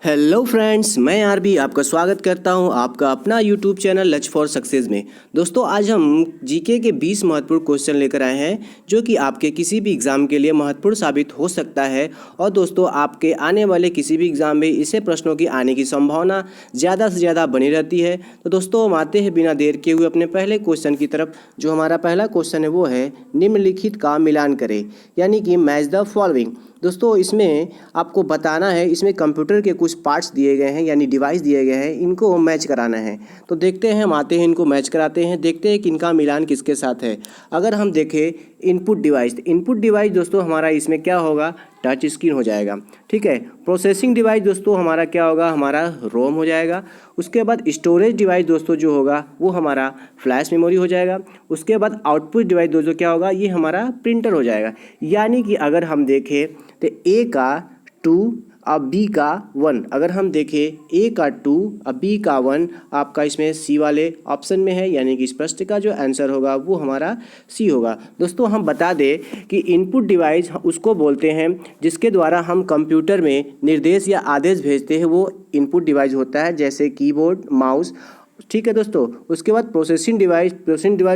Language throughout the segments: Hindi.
हेलो फ्रेंड्स, मैं आरबी आपका स्वागत करता हूं आपका अपना यूट्यूब चैनल लच फॉर सक्सेस में। दोस्तों, आज हम जीके के 20 महत्वपूर्ण क्वेश्चन लेकर आए हैं जो कि आपके किसी भी एग्ज़ाम के लिए महत्वपूर्ण साबित हो सकता है। और दोस्तों, आपके आने वाले किसी भी एग्ज़ाम में इसे प्रश्नों की आने की संभावना ज़्यादा से ज़्यादा बनी रहती है। तो दोस्तों, हम आते हैं बिना देर किए हुए अपने पहले क्वेश्चन की तरफ। जो हमारा पहला क्वेश्चन है वो है निम्नलिखित का मिलान करें, यानी कि मैच द फॉलोइंग। दोस्तों, इसमें आपको बताना है, इसमें कंप्यूटर के कुछ पार्ट्स दिए गए हैं यानी डिवाइस दिए गए हैं, इनको मैच कराना है। तो देखते हैं, हम आते हैं इनको मैच कराते हैं, देखते हैं कि इनका मिलान किसके साथ है। अगर हम देखें इनपुट डिवाइस, तो इनपुट डिवाइस दोस्तों हमारा इसमें क्या होगा, टच स्क्रीन हो जाएगा। ठीक है। प्रोसेसिंग डिवाइस दोस्तों हमारा क्या होगा, हमारा रोम हो जाएगा। उसके बाद स्टोरेज डिवाइस दोस्तों जो होगा वो हमारा फ्लैश मेमोरी हो जाएगा। उसके बाद आउटपुट डिवाइस दोस्तों क्या होगा, ये हमारा प्रिंटर हो जाएगा। यानी कि अगर हम देखें तो ए का 2 और बी का 1, अगर हम देखें ए का 2 और बी का 1 आपका इसमें सी वाले ऑप्शन में है, यानी कि इस प्रश्न का जो आंसर होगा वो हमारा सी होगा। दोस्तों, हम बता दें कि इनपुट डिवाइस उसको बोलते हैं जिसके द्वारा हम कंप्यूटर में निर्देश या आदेश भेजते हैं, वो इनपुट डिवाइस होता है, जैसे कीबोर्ड, माउस। ठीक है दोस्तों। उसके बाद प्रोसेसिंग डिवाइस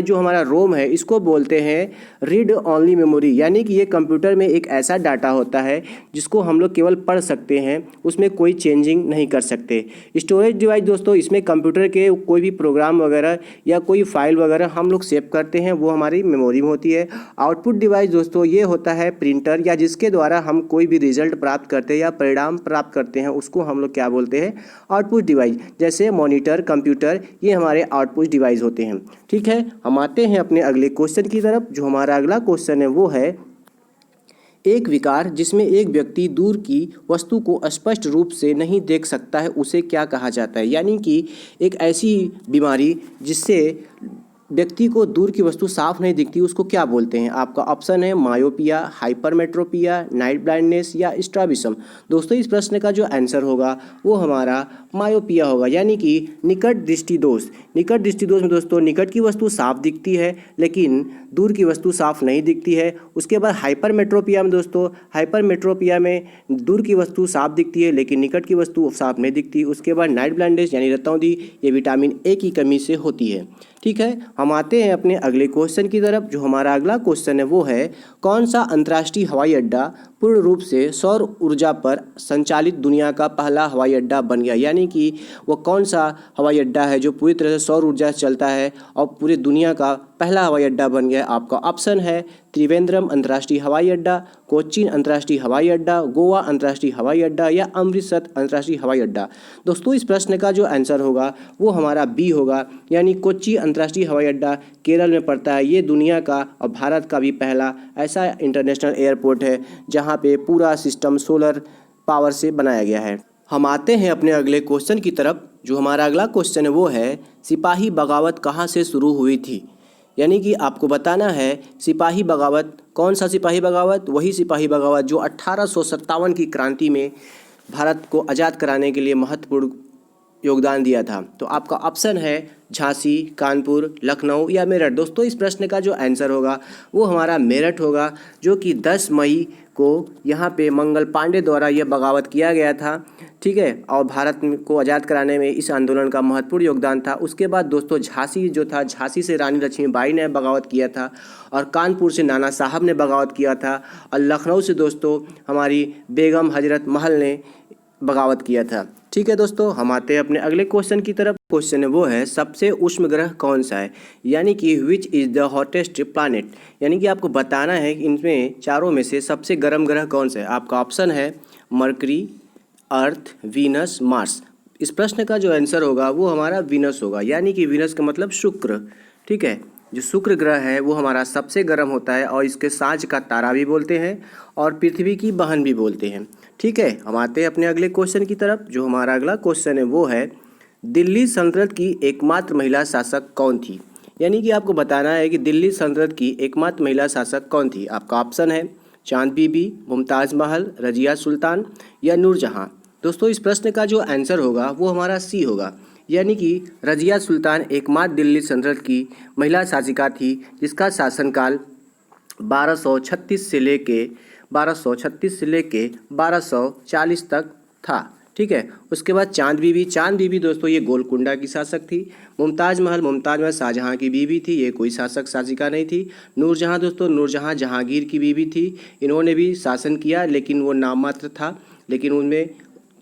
जो हमारा रोम है, इसको बोलते हैं रीड ओनली मेमोरी, यानी कि ये कंप्यूटर में एक ऐसा डाटा होता है जिसको हम लोग केवल पढ़ सकते हैं, उसमें कोई चेंजिंग नहीं कर सकते। स्टोरेज डिवाइस दोस्तों, इसमें कंप्यूटर के कोई भी प्रोग्राम वगैरह या कोई फाइल वगैरह हम लोग सेव करते हैं, वो हमारी मेमोरी में होती है। आउटपुट डिवाइस दोस्तों ये होता है प्रिंटर, या जिसके द्वारा हम कोई भी रिजल्ट प्राप्त करते हैं या परिणाम प्राप्त करते हैं, उसको हम लोग क्या बोलते हैं, आउटपुट डिवाइस। जैसे मॉनिटर, कंप्यूटर, ये हमारे आउटपुट डिवाइस होते हैं। ठीक है। हम आते हैं अपने अगले क्वेश्चन की तरफ। जो हमारा अगला क्वेश्चन है वो है एक विकार जिसमें एक व्यक्ति दूर की वस्तु को स्पष्ट रूप से नहीं देख सकता है, उसे क्या कहा जाता है। यानी कि एक ऐसी बीमारी जिससे व्यक्ति को दूर की वस्तु साफ नहीं दिखती, उसको क्या बोलते हैं। आपका ऑप्शन है मायोपिया, हाइपरमेट्रोपिया, नाइट ब्लाइंडनेस या स्ट्रैबिज्म। दोस्तों, इस प्रश्न का जो आंसर होगा वो हमारा मायोपिया होगा, यानी कि निकट दृष्टि दोष। निकट दृष्टि दोष में दोस्तों निकट की वस्तु साफ दिखती है लेकिन दूर की वस्तु साफ नहीं दिखती है। उसके बाद हाइपरमेट्रोपिया में दोस्तों, हाइपरमेट्रोपिया में दूर की वस्तु साफ दिखती है लेकिन निकट की वस्तु साफ नहीं दिखती। उसके बाद नाइट ब्लाइंडनेस यानी रतौंधी, ये विटामिन ए की कमी से होती है। ठीक है। हम आते हैं अपने अगले क्वेश्चन की तरफ। जो हमारा अगला क्वेश्चन है वो है कौन सा अंतर्राष्ट्रीय हवाई अड्डा पूर्ण रूप से सौर ऊर्जा पर संचालित दुनिया का पहला हवाई अड्डा बन गया। यानी कि वो कौन सा हवाई अड्डा है जो पूरी तरह से सौर ऊर्जा से चलता है और पूरी दुनिया का पहला हवाई अड्डा बन गया। आपका ऑप्शन है त्रिवेंद्रम अंतर्राष्ट्रीय हवाई अड्डा, कोचीन अंतर्राष्ट्रीय हवाई अड्डा, गोवा अंतर्राष्ट्रीय हवाई अड्डा या अमृतसर अंतर्राष्ट्रीय हवाई अड्डा। दोस्तों, इस प्रश्न का जो आंसर होगा वो हमारा बी होगा, यानी कोच्चि अंतर्राष्ट्रीय हवाई अड्डा केरल में पड़ता है। ये दुनिया का और भारत का भी पहला ऐसा इंटरनेशनल एयरपोर्ट है जहाँ पे पूरा सिस्टम सोलर पावर से बनाया गया है। हम आते हैं अपने अगले क्वेश्चन की तरफ। जो हमारा अगला क्वेश्चन है वो है सिपाही बगावत कहाँ से शुरू हुई थी। यानी कि आपको बताना है सिपाही बगावत, कौन सा सिपाही बगावत, वही सिपाही बगावत जो 1857 की क्रांति में भारत को आज़ाद कराने के लिए महत्वपूर्ण योगदान दिया था। तो आपका ऑप्शन है झांसी, कानपुर, लखनऊ या मेरठ। दोस्तों, इस प्रश्न का जो आंसर होगा वो हमारा मेरठ होगा, जो कि 10 मई को यहाँ पे मंगल पांडे द्वारा यह बगावत किया गया था। ठीक है। और भारत को आज़ाद कराने में इस आंदोलन का महत्वपूर्ण योगदान था। उसके बाद दोस्तों झांसी जो था, झांसी से रानी लक्ष्मीबाई ने बगावत किया था, और कानपुर से नाना साहब ने बगावत किया था, और लखनऊ से दोस्तों हमारी बेगम हजरत महल ने बगावत किया था। ठीक है दोस्तों, हम आते हैं अपने अगले क्वेश्चन की तरफ। क्वेश्चन है वो है सबसे उष्ण ग्रह कौन सा है, यानी कि which is the hottest planet. यानी कि आपको बताना है कि इनमें चारों में से सबसे गर्म ग्रह कौन सा है। आपका ऑप्शन है मरकरी, अर्थ, वीनस, मार्स। इस प्रश्न का जो आंसर होगा वो हमारा वीनस होगा, यानी कि वीनस का मतलब शुक्र। ठीक है। जो शुक्र ग्रह है वो हमारा सबसे गर्म होता है और इसके साँझ का तारा भी बोलते हैं और पृथ्वी की बहन भी बोलते हैं। ठीक है। हम आते हैं अपने अगले क्वेश्चन की तरफ। जो हमारा अगला क्वेश्चन है वो है दिल्ली सल्तनत की एकमात्र महिला शासक कौन थी। यानी कि आपको बताना है कि दिल्ली सल्तनत की एकमात्र महिला शासक कौन थी। आपका ऑप्शन है चांद बीबी, मुमताज़ महल, रजिया सुल्तान या नूरजहां। दोस्तों, इस प्रश्न का जो आंसर होगा वो हमारा सी होगा, यानी कि रजिया सुल्तान एकमात्र दिल्ली सल्तनत की महिला शासिका थी जिसका शासनकाल 1236 से लेके 1240 तक था। ठीक है। उसके बाद चांद बीबी दोस्तों ये गोलकुंडा की शासक थी। मुमताज़ महल शाहजहाँ की बीवी थी, ये कोई शासक शासिका नहीं थी। नूरजहाँ दोस्तों, नूरजहाँ जहांगीर की बीवी थी, इन्होंने भी शासन किया लेकिन वो नाम मात्र था, लेकिन उनमें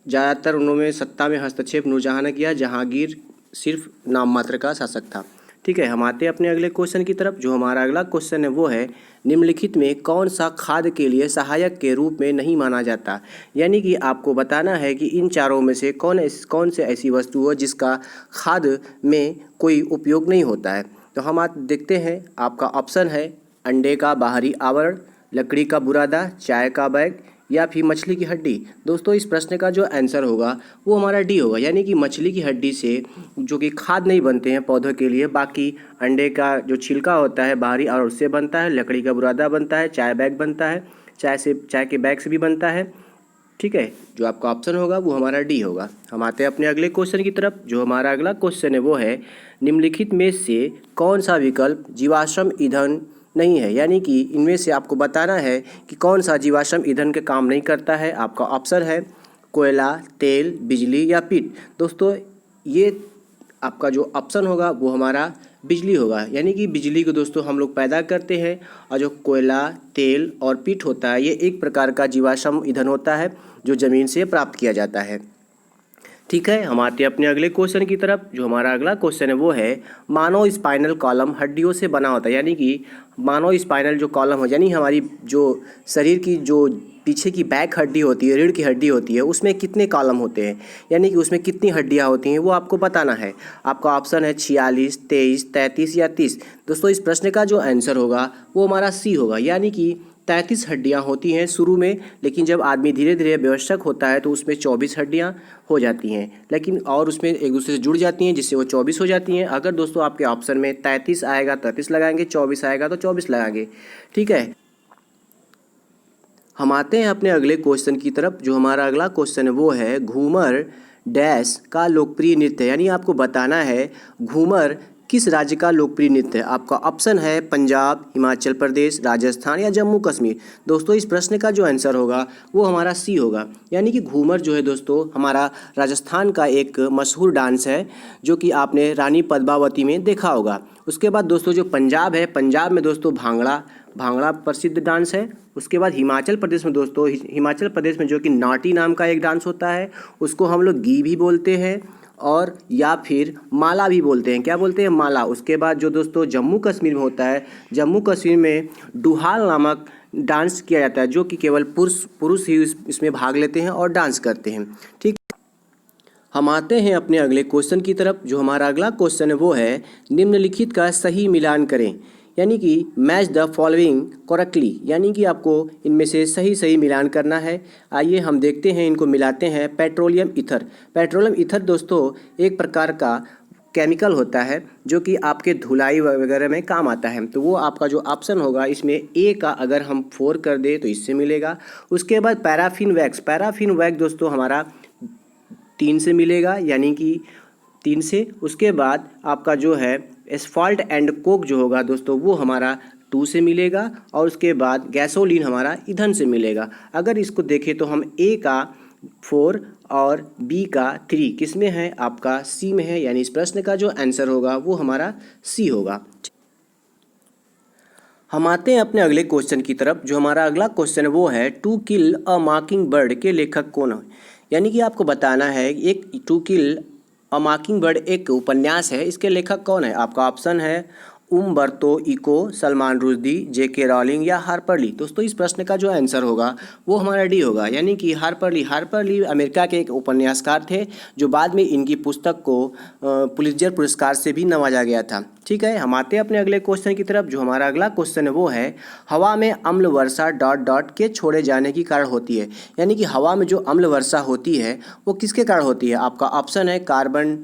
ज़्यादातर उन्होंने सत्ता में हस्तक्षेप नूरजहाँ ने किया, जहांगीर सिर्फ नाम मात्र का शासक था। ठीक है, हम आते हैं अपने अगले क्वेश्चन की तरफ। जो हमारा अगला क्वेश्चन है वो है, निम्नलिखित में कौन सा खाद्य के लिए सहायक के रूप में नहीं माना जाता। यानी कि आपको बताना है कि इन चारों में से कौन से ऐसी वस्तु है जिसका खाद्य में कोई उपयोग नहीं होता है। तो हम आज देखते हैं, आपका ऑप्शन है अंडे का बाहरी आवरण, लकड़ी का बुरादा, चाय का बैग या फिर मछली की हड्डी। दोस्तों इस प्रश्न का जो आंसर होगा वो हमारा डी होगा, यानी कि मछली की हड्डी से जो कि खाद नहीं बनते हैं पौधों के लिए, बाकी अंडे का जो छिलका होता है बाहरी और उससे बनता है, लकड़ी का बुरादा बनता है, चाय बैग बनता है, चाय के बैग से भी बनता है। ठीक है, जो आपका ऑप्शन होगा वो हमारा डी होगा। हम आते हैं अपने अगले क्वेश्चन की तरफ। जो हमारा अगला क्वेश्चन है वो है, निम्नलिखित में से कौन सा विकल्प जीवाश्म ईंधन नहीं है। यानी कि इनमें से आपको बताना है कि कौन सा जीवाश्म ईंधन के काम नहीं करता है। आपका ऑप्शन है कोयला, तेल, बिजली या पीट। दोस्तों ये आपका जो ऑप्शन होगा वो हमारा बिजली होगा, यानी कि बिजली को दोस्तों हम लोग पैदा करते हैं, और जो कोयला, तेल और पीट होता है ये एक प्रकार का जीवाश्म ईंधन होता है जो ज़मीन से प्राप्त किया जाता है। ठीक है, हम आते हैं अपने अगले क्वेश्चन की तरफ। जो हमारा अगला क्वेश्चन है वो है, मानव स्पाइनल कॉलम हड्डियों से बना होता है। यानी कि मानव स्पाइनल जो कॉलम हो, यानी हमारी जो शरीर की जो पीछे की बैक हड्डी होती है, रीढ़ की हड्डी होती है, उसमें कितने कॉलम होते हैं, यानी कि उसमें कितनी हड्डियां होती हैं वो आपको बताना है। आपका ऑप्शन है 46, 23, 33 या 30। दोस्तों इस प्रश्न का जो आंसर होगा वो हमारा सी होगा, यानी कि 33 हड्डियाँ होती हैं शुरू में, लेकिन जब आदमी धीरे धीरे वयस्क होता है तो उसमें 24 हड्डियाँ हो जाती हैं, लेकिन और उसमें एक दूसरे से जुड़ जाती हैं जिससे वो 24 हो जाती हैं। अगर दोस्तों आपके ऑप्शन में 33 आएगा 33 लगाएंगे, 24 आएगा तो 24 लगाएंगे। ठीक है, हम आते हैं अपने अगले क्वेश्चन की तरफ। जो हमारा अगला क्वेश्चन है वो है, घूमर डैश का लोकप्रिय नृत्य। यानी आपको बताना है घूमर किस राज्य का लोकप्रिय नृत्य है। आपका ऑप्शन है पंजाब, हिमाचल प्रदेश, राजस्थान या जम्मू कश्मीर। दोस्तों इस प्रश्न का जो आंसर होगा वो हमारा सी होगा, यानी कि घूमर जो है दोस्तों हमारा राजस्थान का एक मशहूर डांस है जो कि आपने रानी पद्मावती में देखा होगा। उसके बाद दोस्तों जो पंजाब है, पंजाब में दोस्तों भांगड़ा प्रसिद्ध डांस है। उसके बाद हिमाचल प्रदेश में दोस्तों, हिमाचल प्रदेश में जो कि नाटी नाम का एक डांस होता है, उसको हम लोग गी भी बोलते हैं और या फिर माला भी बोलते हैं। क्या बोलते हैं? माला। उसके बाद जो दोस्तों जम्मू कश्मीर में होता है, जम्मू कश्मीर में डुहाल नामक डांस किया जाता है जो कि केवल पुरुष ही इसमें भाग लेते हैं और डांस करते हैं। ठीक, हम आते हैं अपने अगले क्वेश्चन की तरफ। जो हमारा अगला क्वेश्चन है वो है, निम्नलिखित का सही मिलान करें। यानी कि मैच द फॉलोइंग करेक्टली, यानी कि आपको इनमें से सही मिलान करना है। आइए हम देखते हैं, इनको मिलाते हैं। Petroleum ether. पेट्रोलियम ईथर दोस्तों एक प्रकार का केमिकल होता है जो कि आपके धुलाई वगैरह में काम आता है। तो वो आपका जो ऑप्शन होगा इसमें ए का अगर हम 4 कर दें तो इससे मिलेगा। उसके बाद पैराफिन वैक्स। पैराफिन वैक्स दोस्तों हमारा 3 से मिलेगा, यानी कि 3 से। उसके बाद आपका जो है एस्फाल्ट एंड कोक जो होगा दोस्तों वो हमारा 2 से मिलेगा, और उसके बाद गैसोलीन हमारा ईंधन से मिलेगा। अगर इसको देखें तो हम ए का 4 और बी का 3 किस में है? आपका सी में है, यानी इस प्रश्न का जो आंसर होगा वो हमारा सी होगा। हम आते हैं अपने अगले क्वेश्चन की तरफ। जो हमारा अगला क्वेश्चन है वो है, टू किल अ मॉकिंग बर्ड के लेखक कौन है। यानी कि आपको बताना है एक टू किल अ मॉकिंग बर्ड एक उपन्यास है, इसके लेखक कौन है। आपका ऑप्शन है उम्बर्तो इको, सलमान रुश्दी, जेके रॉलिंग या हार्पर ली। दोस्तों इस प्रश्न का जो आंसर होगा वो हमारा डी होगा, यानी कि हार्पर ली अमेरिका के एक उपन्यासकार थे जो बाद में इनकी पुस्तक को पुलित्जर पुरस्कार से भी नवाजा गया था। ठीक है, हम आते हैं अपने अगले क्वेश्चन की तरफ। जो हमारा अगला क्वेश्चन है वो है, हवा में अम्ल वर्षा ... के छोड़े जाने की कारण होती है। यानी कि हवा में जो अम्ल वर्षा होती है वो किसके कारण होती है। आपका ऑप्शन है कार्बन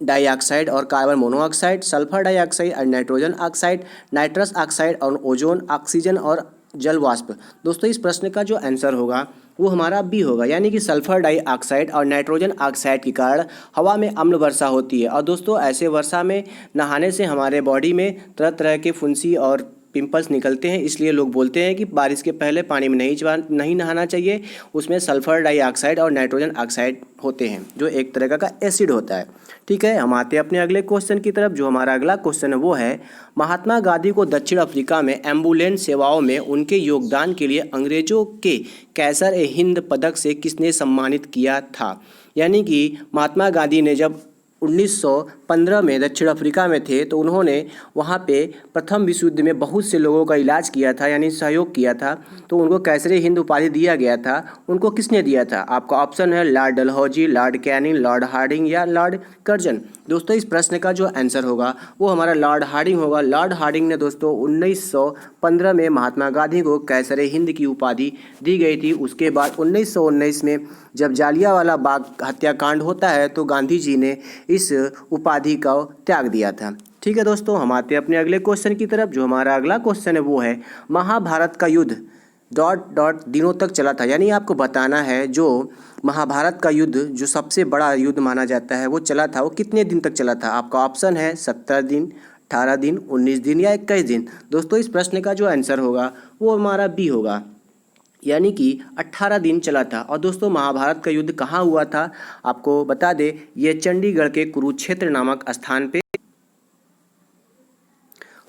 डाइऑक्साइड और कार्बन मोनोऑक्साइड, सल्फर डाइऑक्साइड और नाइट्रोजन ऑक्साइड, नाइट्रस ऑक्साइड और ओजोन, ऑक्सीजन और जल वाष्प। दोस्तों इस प्रश्न का जो आंसर होगा वो हमारा बी होगा, यानी कि सल्फर डाइऑक्साइड और नाइट्रोजन ऑक्साइड के कारण हवा में अम्ल वर्षा होती है। और दोस्तों ऐसे वर्षा में नहाने से हमारे बॉडी में तरह तरह के फुंसी और पिंपल्स निकलते हैं, इसलिए लोग बोलते हैं कि बारिश के पहले पानी में नहीं नहाना चाहिए। उसमें सल्फर डाइऑक्साइड और नाइट्रोजन ऑक्साइड होते हैं जो एक तरह का एसिड होता है। ठीक है, हम आते हैं अपने अगले क्वेश्चन की तरफ। जो हमारा अगला क्वेश्चन है वो है, महात्मा गांधी को दक्षिण अफ्रीका में एम्बुलेंस सेवाओं में उनके योगदान के लिए अंग्रेजों के कैसर ए हिंद पदक से किसने सम्मानित किया था। यानी कि महात्मा गांधी ने जब 1915 में दक्षिण अफ्रीका में थे तो उन्होंने वहाँ पे प्रथम विश्व युद्ध में बहुत से लोगों का इलाज किया था, यानी सहयोग किया था, तो उनको कैसरे हिंद उपाधि दिया गया था। उनको किसने दिया था? आपका ऑप्शन है lord Dalhousie, lord Canning, lord Hardinge या लॉर्ड कर्जन। दोस्तों इस प्रश्न का जो आंसर होगा वो हमारा लॉर्ड हार्डिंग होगा। लॉर्ड हार्डिंग ने दोस्तों 1915 में महात्मा गांधी को कैसरे हिंद की उपाधि दी गई थी। उसके बाद 1919 में जब जालियांवाला बाग हत्याकांड होता है तो गांधी जी ने इस उपाधि का त्याग दिया था। ठीक है दोस्तों, हम आते हैं अपने अगले क्वेश्चन की तरफ। जो हमारा अगला क्वेश्चन है वो है, महाभारत का युद्ध ... दिनों तक चला था। यानी आपको बताना है जो महाभारत का युद्ध जो सबसे बड़ा युद्ध माना जाता है वो चला था, वो कितने दिन तक चला था। आपका ऑप्शन है 17 दिन, 18 दिन, 19 दिन या 21 दिन। दोस्तों इस प्रश्न का जो आंसर होगा वो हमारा बी होगा, यानी कि 18 दिन चला था। और दोस्तों महाभारत का युद्ध कहाँ हुआ था आपको बता दे, ये चंडीगढ़ के कुरुक्षेत्र नामक स्थान पे।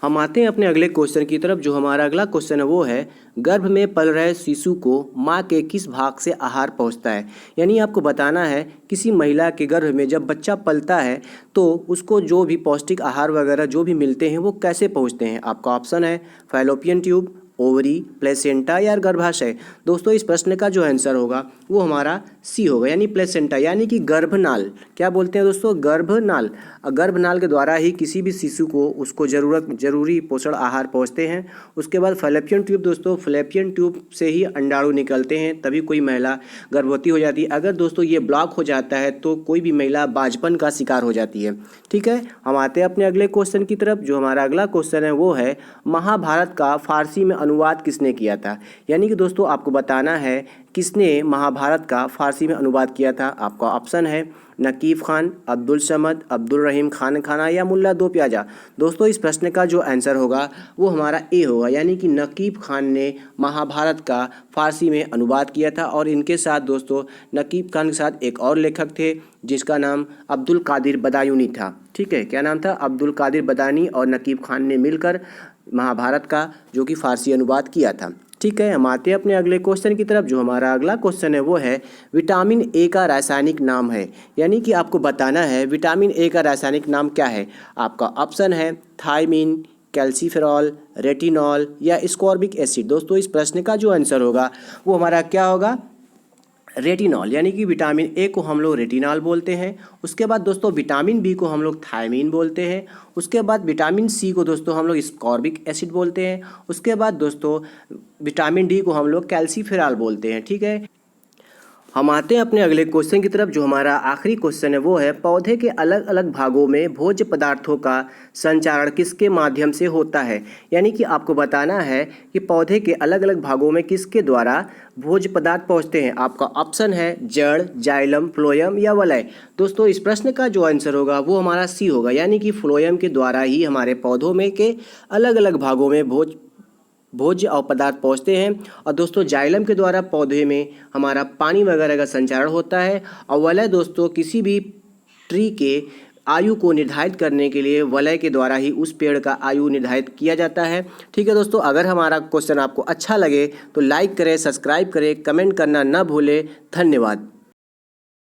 हम आते हैं अपने अगले क्वेश्चन की तरफ। जो हमारा अगला क्वेश्चन है वो है, गर्भ में पल रहे शिशु को माँ के किस भाग से आहार पहुँचता है। यानी आपको बताना है किसी महिला के गर्भ में जब बच्चा पलता है तो उसको जो भी पौष्टिक आहार वगैरह जो भी मिलते हैं वो कैसे पहुँचते हैं। आपका ऑप्शन है फैलोपियन ट्यूब, ओवरी, प्लेसेंटा या गर्भाशय। दोस्तों इस प्रश्न का जो आंसर होगा वो हमारा सी होगा, यानी प्लेसेंटा, यानी कि गर्भनाल। क्या बोलते हैं दोस्तों? गर्भनाल। गर्भनाल के द्वारा ही किसी भी शिशु को उसको जरूरी पोषण आहार पहुंचते हैं। उसके बाद फैलोपियन ट्यूब, दोस्तों फैलोपियन ट्यूब से ही अंडाणु निकलते हैं, तभी कोई महिला गर्भवती हो जाती है। अगर दोस्तों ये ब्लॉक हो जाता है तो कोई भी महिला बांझपन का शिकार हो जाती है। ठीक है, हम आते हैं अपने अगले क्वेश्चन की तरफ। जो हमारा अगला क्वेश्चन है वो है, महाभारत का फारसी में अनुवाद किसने किया था। यानी कि दोस्तों आपको बताना है किसने महाभारत का फारसी में अनुवाद किया था। आपका ऑप्शन है नकीब खान, अब्दुल समद, अब्दुल रहीम खान खाना या मुल्ला दो प्याजा। दोस्तों इस प्रश्न का जो आंसर होगा वो हमारा ए होगा, यानी कि नकीब खान ने महाभारत का फारसी में अनुवाद किया था। और इनके साथ दोस्तों नकीब खान के साथ एक और लेखक थे जिसका नाम अब्दुल कादिर बदायूनी था। ठीक है, क्या नाम था? अब्दुल कादिर बदानी और नकीब खान ने मिलकर महाभारत का जो कि फारसी अनुवाद किया था। ठीक है, हम आते हैं अपने अगले क्वेश्चन की तरफ। जो हमारा अगला क्वेश्चन है वो है, विटामिन ए का रासायनिक नाम है। यानी कि आपको बताना है विटामिन ए का रासायनिक नाम क्या है। आपका ऑप्शन है थायमीन, कैल्सीफेरॉल, रेटिनॉल या स्कॉर्बिक एसिड। दोस्तों इस प्रश्न का जो आंसर होगा वो हमारा क्या होगा? रेटिनॉल। यानी कि विटामिन ए को हम लोग रेटिनॉल बोलते हैं। उसके बाद दोस्तों विटामिन बी को हम लोग थायमीन बोलते हैं। उसके बाद विटामिन सी को दोस्तों हम लोग स्कॉर्बिक एसिड बोलते हैं। उसके बाद दोस्तों विटामिन डी को हम लोग कैल्सीफेरॉल बोलते हैं। ठीक है, हम आते हैं अपने अगले क्वेश्चन की तरफ। जो हमारा आखिरी क्वेश्चन है वो है, पौधे के अलग अलग भागों में भोज्य पदार्थों का संचारण किसके माध्यम से होता है। यानी कि आपको बताना है कि पौधे के अलग अलग भागों में किसके द्वारा भोज्य पदार्थ पहुँचते हैं। आपका ऑप्शन है जड़, जाइलम, फ्लोएम या वलय। दोस्तों इस प्रश्न का जो आंसर होगा वो हमारा सी होगा, यानी कि फ्लोएम के द्वारा ही हमारे पौधों में के अलग अलग भागों में भोज्य और पदार्थ पहुँचते हैं। और दोस्तों जाइलम के द्वारा पौधे में हमारा पानी वगैरह का संचारण होता है। और वलय दोस्तों किसी भी ट्री के आयु को निर्धारित करने के लिए वलय के द्वारा ही उस पेड़ का आयु निर्धारित किया जाता है। ठीक है दोस्तों, अगर हमारा क्वेश्चन आपको अच्छा लगे तो लाइक करें, सब्सक्राइब करें, कमेंट करना ना भूलें। धन्यवाद।